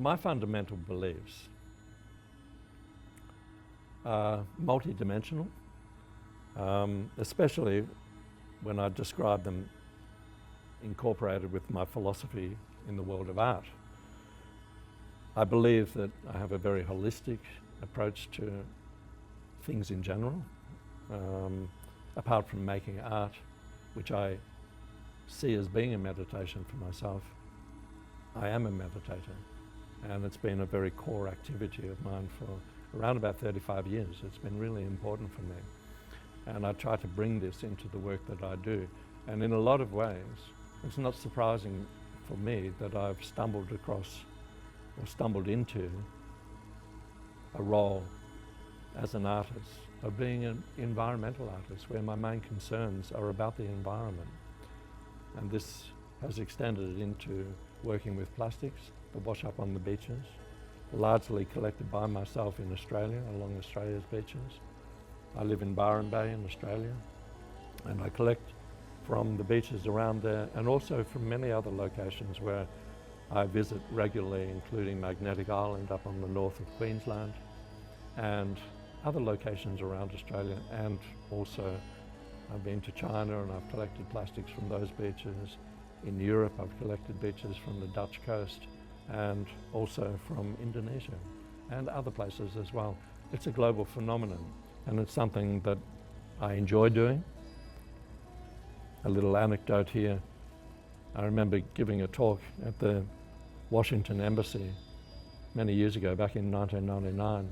My fundamental beliefs are multidimensional, especially when I describe them incorporated with my philosophy in the world of art. I believe that I have a very holistic approach to things in general, apart from making art, which I see as being a meditation for myself. I am a meditator, and it's been a very core activity of mine for around about 35 years. It's been really important for me. And I try to bring this into the work that I do. And in a lot of ways, it's not surprising for me that I've stumbled across or stumbled into a role as an artist of being an environmental artist, where my main concerns are about the environment. And this has extended into working with plastics that wash up on the beaches, largely collected by myself in Australia, along Australia's beaches. I live in Byron Bay in Australia, and I collect from the beaches around there, and also from many other locations where I visit regularly, including Magnetic Island up on the north of Queensland, and other locations around Australia. And also I've been to China and I've collected plastics from those beaches. In Europe I've collected beaches from the Dutch coast and also from Indonesia and other places as well. It's a global phenomenon, and it's something that I enjoy doing. A little anecdote here. I remember giving a talk at the Washington Embassy many years ago, back in 1999,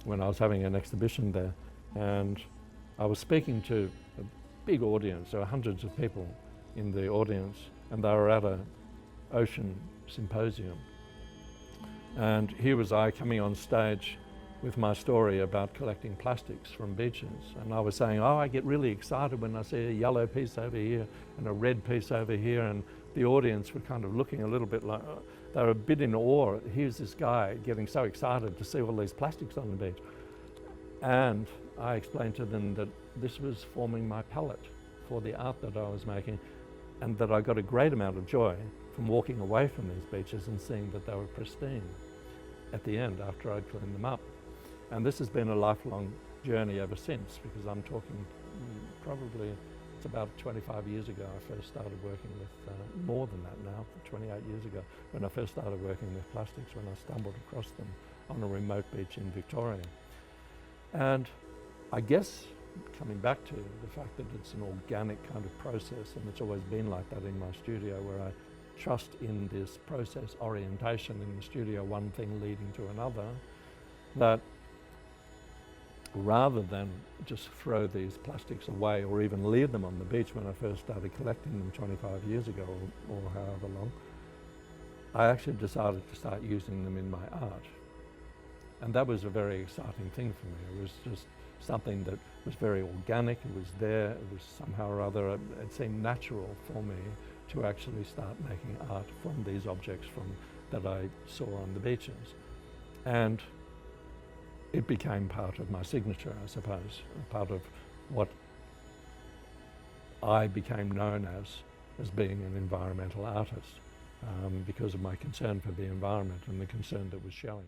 when I was having an exhibition there, and I was speaking to a big audience. There were hundreds of people in the audience, and they were at an ocean symposium. And here was I coming on stage with my story about collecting plastics from beaches. And I was saying, oh, I get really excited when I see a yellow piece over here and a red piece over here. And the audience were kind of looking a little bit like, they were a bit in awe. Here's this guy getting so excited to see all these plastics on the beach. And I explained to them that this was forming my palette for the art that I was making, and that I got a great amount of joy from walking away from these beaches and seeing that they were pristine at the end after I'd cleaned them up. And this has been a lifelong journey ever since, because I'm talking probably, it's about 25 years ago I first started working with, more than that now, 28 years ago, when I first started working with plastics, when I stumbled across them on a remote beach in Victoria. And I guess, coming back to the fact that it's an organic kind of process, and it's always been like that in my studio, where I trust in this process orientation in the studio, one thing leading to another, that rather than just throw these plastics away or even leave them on the beach when I first started collecting them 25 years ago or however long, I actually decided to start using them in my art. And that was a very exciting thing for me. It was just something that was very organic, it was there, it was somehow or other, it seemed natural for me to actually start making art from these objects that I saw on the beaches. And it became part of my signature, I suppose, part of what I became known as being an environmental artist, because of my concern for the environment and the concern that was showing.